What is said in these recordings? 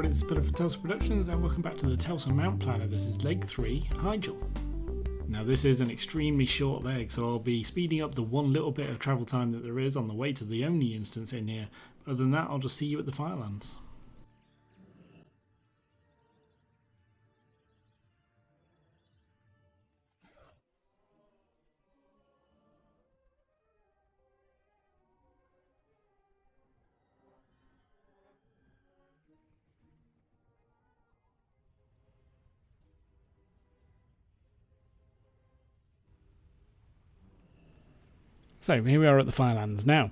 everybody, this is Peter from Telsa Productions and welcome back to the Telsa Mount Planner. This is leg 3, Hyjal. Now this is an extremely short leg, so I'll be speeding up the one little bit of travel time that there is on the way to the only instance in here. Other than that, I'll just see you at the Firelands. So here we are at the Firelands. Now,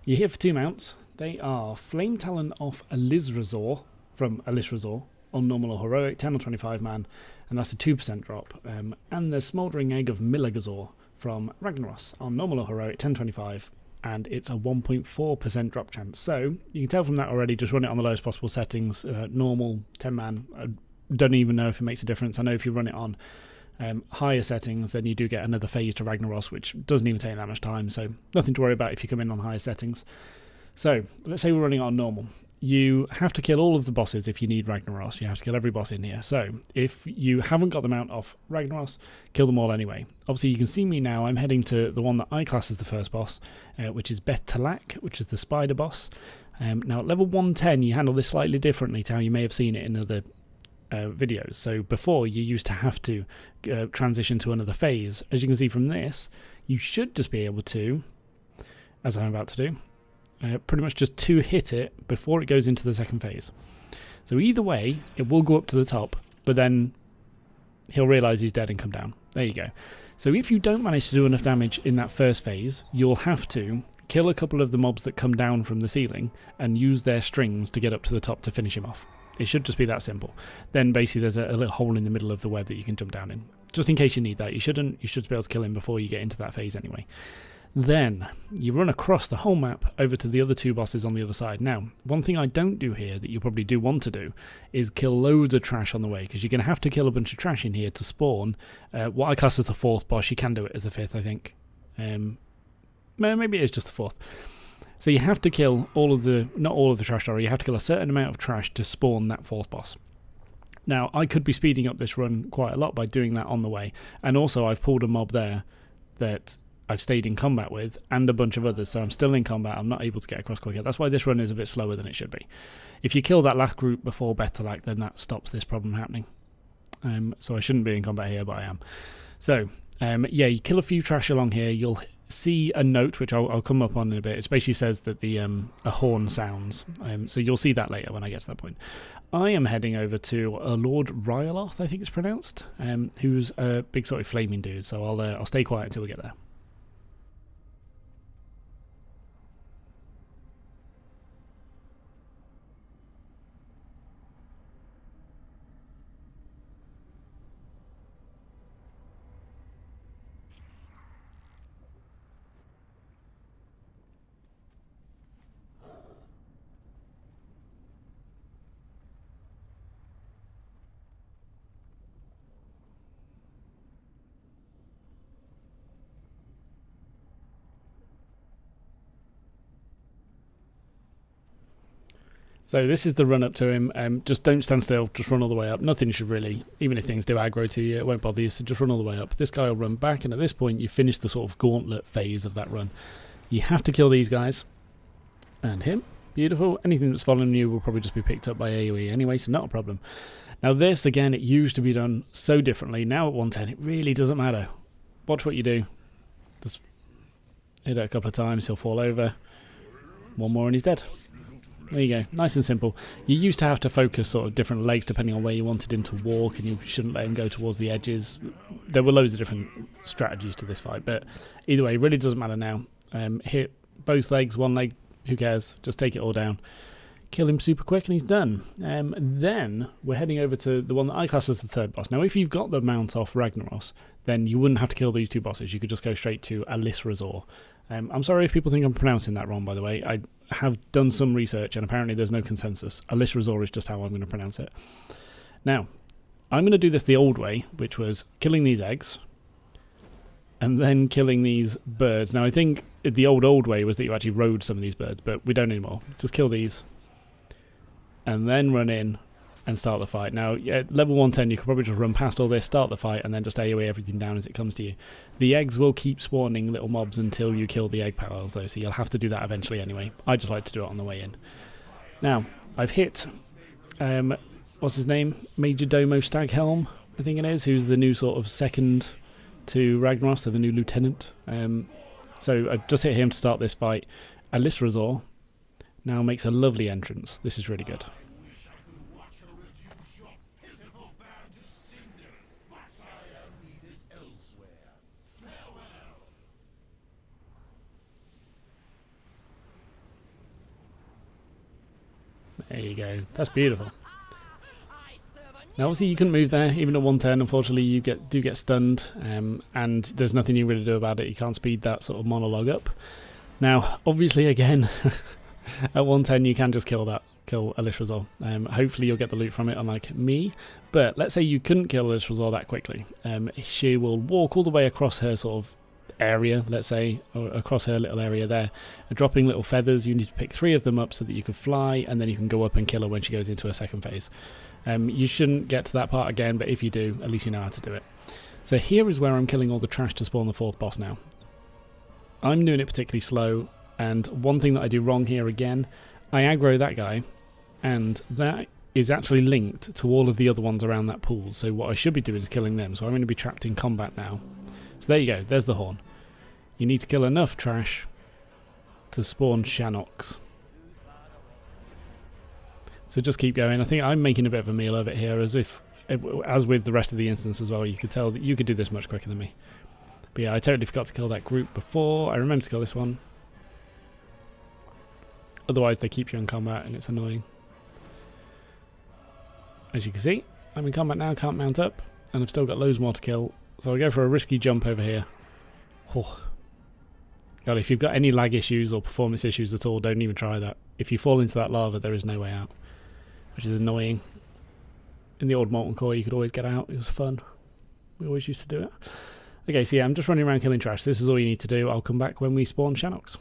you're here for two mounts. They are Flame Talon off Alizrazor from Alizrazor on normal or heroic, 10 or 25 man, and that's a 2% drop. And the Smouldering Egg of Milagazor from Ragnar on normal or heroic, 10-25, and it's a 1.4% drop chance. So you can tell from that already, just run it on the lowest possible settings, normal, 10 man. I don't even know if it makes a difference. I know if you run it on higher settings, then you do get another phase to Ragnaros, which doesn't even take that much time, so nothing to worry about if you come in on higher settings. So let's say we're running on normal. You have to kill all of the bosses if you need Ragnaros. You have to kill every boss in here. So if you haven't got the mount off Ragnaros, kill them all anyway. Obviously you can see me now, I'm heading to the one that I class as the first boss, which is Betalak, which is the spider boss. Now at level 110 you handle this slightly differently to how you may have seen it in other videos. So before, you used to have to transition to another phase. As you can see from this, you should just be able to, as I'm about to do, pretty much just hit it before it goes into the second phase. So either way, it will go up to the top, but then he'll realise he's dead and come down. There you go. So if you don't manage to do enough damage in that first phase, you'll have to kill a couple of the mobs that come down from the ceiling and use their strings to get up to the top to finish him off. It should just be that simple. Then basically there's a little hole in the middle of the web that you can jump down in. Just in case you need that. You should be able to kill him before you get into that phase anyway. Then you run across the whole map over to the other two bosses on the other side. Now, one thing I don't do here that you probably do want to do is kill loads of trash on the way, because you're going to have to kill a bunch of trash in here to spawn what I class as the fourth boss. You can do it as the fifth, I think. Maybe it is just the fourth. So you have to kill not all of the trash, sorry, you have to kill a certain amount of trash to spawn that fourth boss. Now, I could be speeding up this run quite a lot by doing that on the way, and also I've pulled a mob there that I've stayed in combat with, and a bunch of others, so I'm still in combat, I'm not able to get across quicker. That's why this run is a bit slower than it should be. If you kill that last group before Betalak, then that stops this problem happening. So I shouldn't be in combat here, but I am. So, yeah, you kill a few trash along here, you'll see a note, which I'll come up on in a bit. It basically says that a horn sounds, so you'll see that later when I get to that point. I am heading over to Lord Ryaloth, I think it's pronounced, who's a big sort of flaming dude, so I'll stay quiet until we get there. So this is the run up to him. Just don't stand still, just run all the way up. Nothing should really, even if things do aggro to you, it won't bother you, so just run all the way up. This guy will run back, and at this point you finish the sort of gauntlet phase of that run. You have to kill these guys. And him. Beautiful. Anything that's following you will probably just be picked up by AoE anyway, so not a problem. Now this, again, it used to be done so differently. Now at 110, it really doesn't matter. Watch what you do. Just hit it a couple of times, he'll fall over. One more and he's dead. There you go, nice and simple. You used to have to focus sort of different legs depending on where you wanted him to walk, and you shouldn't let him go towards the edges. There were loads of different strategies to this fight, but either way, it really doesn't matter now. Hit both legs, one leg, who cares? Just take it all down. Kill him super quick and he's done. Then we're heading over to the one that I class as the third boss. Now if you've got the mount off Ragnaros, then you wouldn't have to kill these two bosses. You could just go straight to Alizrazor. I'm sorry if people think I'm pronouncing that wrong, by the way. I have done some research and apparently there's no consensus. Alizrazor is just how I'm going to pronounce it. Now, I'm going to do this the old way, which was killing these eggs and then killing these birds. Now I think the old way was that you actually rode some of these birds, but we don't anymore. Just kill these and then run in and start the fight. Now, at level 110, you could probably just run past all this, start the fight, and then just AoE everything down as it comes to you. The eggs will keep spawning little mobs until you kill the egg piles, though, so you'll have to do that eventually anyway. I just like to do it on the way in. Now, I've hit, what's his name? Major Domo Staghelm, I think it is, who's the new sort of second to Ragnar, so the new lieutenant. So I've just hit him to start this fight. Alisrazor now makes a lovely entrance. This is really good. There you go. That's beautiful. Now, obviously, you couldn't move there, even at 110. Unfortunately, you do get stunned, and there's nothing you can really do about it. You can't speed that sort of monologue up. Now, obviously, again, at 110, you can just kill Alisrazor. Hopefully, you'll get the loot from it, unlike me. But let's say you couldn't kill Alisrazor that quickly. She will walk all the way across her sort of area, let's say, or across her little area there, and dropping little feathers. You need to pick 3 of them up so that you can fly, and then you can go up and kill her when she goes into her second phase. You shouldn't get to that part again, but if you do, at least you know how to do it. So here is where I'm killing all the trash to spawn the 4th boss now. I'm doing it particularly slow, and one thing that I do wrong here again, I aggro that guy, and that is actually linked to all of the other ones around that pool. So what I should be doing is killing them, so I'm going to be trapped in combat now. So there you go, there's the horn. You need to kill enough trash to spawn Shanks. So just keep going. I think I'm making a bit of a meal of it here, as with the rest of the instance as well. You could tell that you could do this much quicker than me. But yeah, I totally forgot to kill that group before. I remember to kill this one. Otherwise they keep you in combat and it's annoying. As you can see, I'm in combat now, can't mount up, and I've still got loads more to kill. So I'll go for a risky jump over here. Oh. God, if you've got any lag issues or performance issues at all, don't even try that. If you fall into that lava, there is no way out, which is annoying. In the old Molten Core, you could always get out. It was fun. We always used to do it. Okay, so yeah, I'm just running around killing trash. This is all you need to do. I'll come back when we spawn Shanks.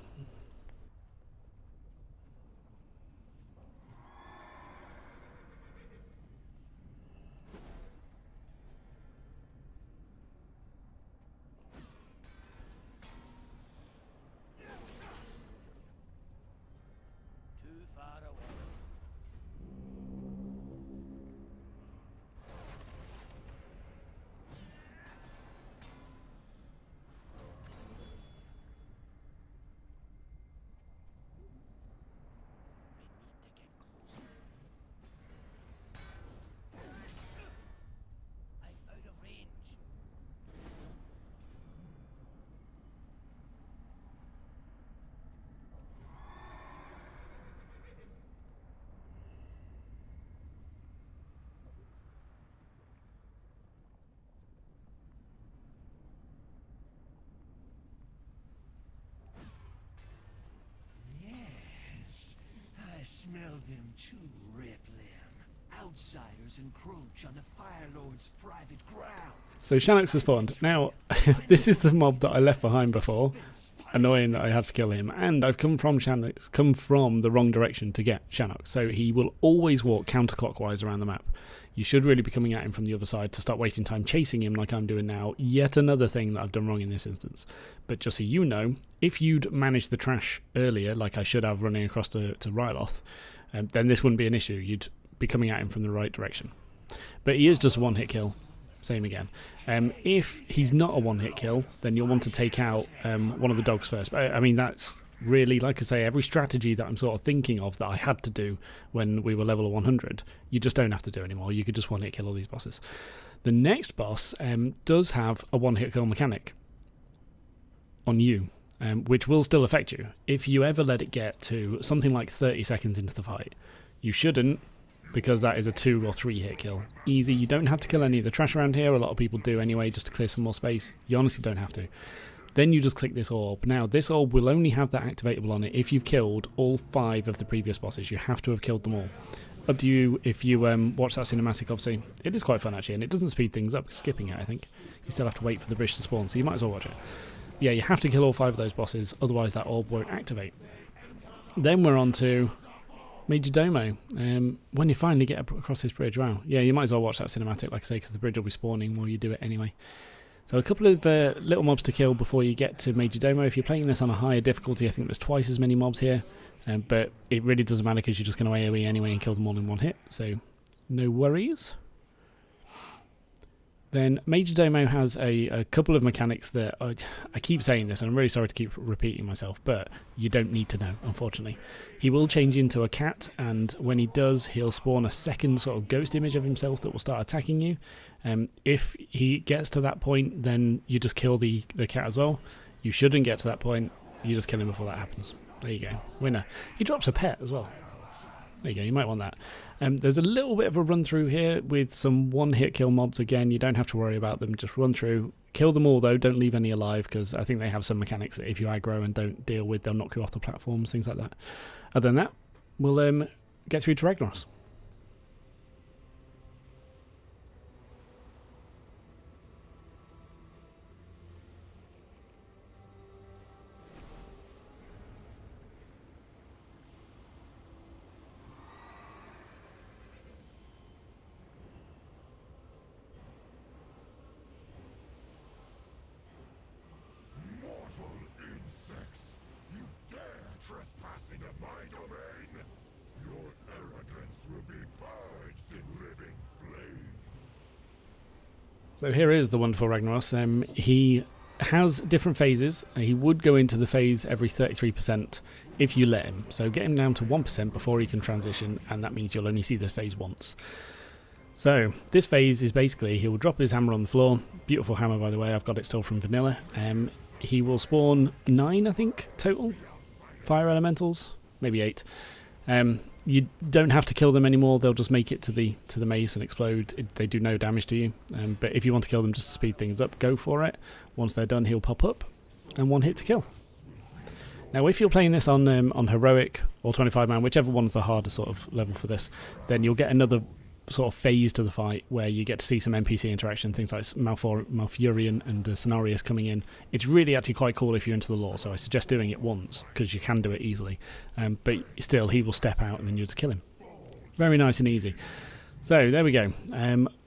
Smelled him too, Riplim. Outsiders encroach on the Fire Lord's private ground. So Shanks has spawned. Now, this is the mob that I left behind before. Annoying that I had to kill him. And I've come from the wrong direction to get Shanks. So he will always walk counterclockwise around the map. You should really be coming at him from the other side to start wasting time chasing him like I'm doing now. Yet another thing that I've done wrong in this instance. But just so you know, if you'd managed the trash earlier, like I should have running across to Ryloth, then this wouldn't be an issue. You'd be coming at him from the right direction. But he is just a one-hit kill. Same again. If he's not a one-hit kill, then you'll want to take out one of the dogs first. But, I mean, that's really, like I say, every strategy that I'm sort of thinking of that I had to do when we were level 100, you just don't have to do anymore. You could just one-hit kill all these bosses. The next boss does have a one-hit kill mechanic on you, which will still affect you. If you ever let it get to something like 30 seconds into the fight, you shouldn't, because that is a 2 or 3 hit kill. Easy. You don't have to kill any of the trash around here. A lot of people do anyway, just to clear some more space. You honestly don't have to. Then you just click this orb. Now, this orb will only have that activatable on it if you've killed all 5 of the previous bosses. You have to have killed them all. Up to you if you watch that cinematic, obviously. It is quite fun, actually, and it doesn't speed things up, skipping it, I think. You still have to wait for the bridge to spawn, so you might as well watch it. Yeah, you have to kill all 5 of those bosses, otherwise that orb won't activate. Then we're on to Major Domo. When you finally get across this bridge, wow. Yeah, you might as well watch that cinematic, like I say, because the bridge will be spawning while you do it anyway. So a couple of little mobs to kill before you get to Major Domo. If you're playing this on a higher difficulty, I think there's twice as many mobs here. But it really doesn't matter because you're just going to AoE anyway and kill them all in one hit. So no worries. Then Major Domo has a couple of mechanics that I keep saying this, and I'm really sorry to keep repeating myself, but you don't need to know, unfortunately. He will change into a cat, and when he does, he'll spawn a second sort of ghost image of himself that will start attacking you. If he gets to that point, then you just kill the cat as well. You shouldn't get to that point, you just kill him before that happens. There you go, winner. He drops a pet as well. There you go, you might want that. There's a little bit of a run through here with some one-hit kill mobs again. You don't have to worry about them, just run through. Kill them all though, don't leave any alive, because I think they have some mechanics that if you aggro and don't deal with, they'll knock you off the platforms, things like that. Other than that, we'll get through to Ragnar. So here is the wonderful Ragnaros. He has different phases. He would go into the phase every 33% if you let him. So get him down to 1% before he can transition, and that means you'll only see the phase once. So this phase is basically he will drop his hammer on the floor. Beautiful hammer, by the way. I've got it still from vanilla. He will spawn 9, I think, total fire elementals, maybe 8. You don't have to kill them anymore. They'll just make it to the maze and explode. They do no damage to you. But if you want to kill them just to speed things up, go for it. Once they're done, he'll pop up and one hit to kill. Now, if you're playing this on heroic or 25-man, whichever one's the harder sort of level for this, then you'll get another sort of phase to the fight where you get to see some NPC interaction, things like Malfurion and Cenarius coming in. It's really actually quite cool if you're into the lore, so I suggest doing it once because you can do it easily. But still, he will step out and then you just kill him. Very nice and easy. So there we go.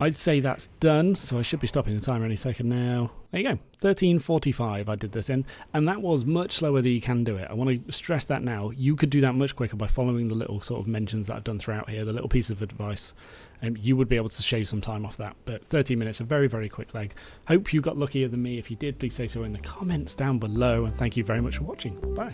I'd say that's done, so I should be stopping the timer any second now. There you go, 13:45 I did this in, and that was much slower than you can do it. I want to stress that now. You could do that much quicker by following the little sort of mentions that I've done throughout here, the little piece of advice, and you would be able to shave some time off that. But 13 minutes, a very, very quick leg. Hope you got luckier than me. If you did, please say so in the comments down below, and thank you very much for watching. Bye.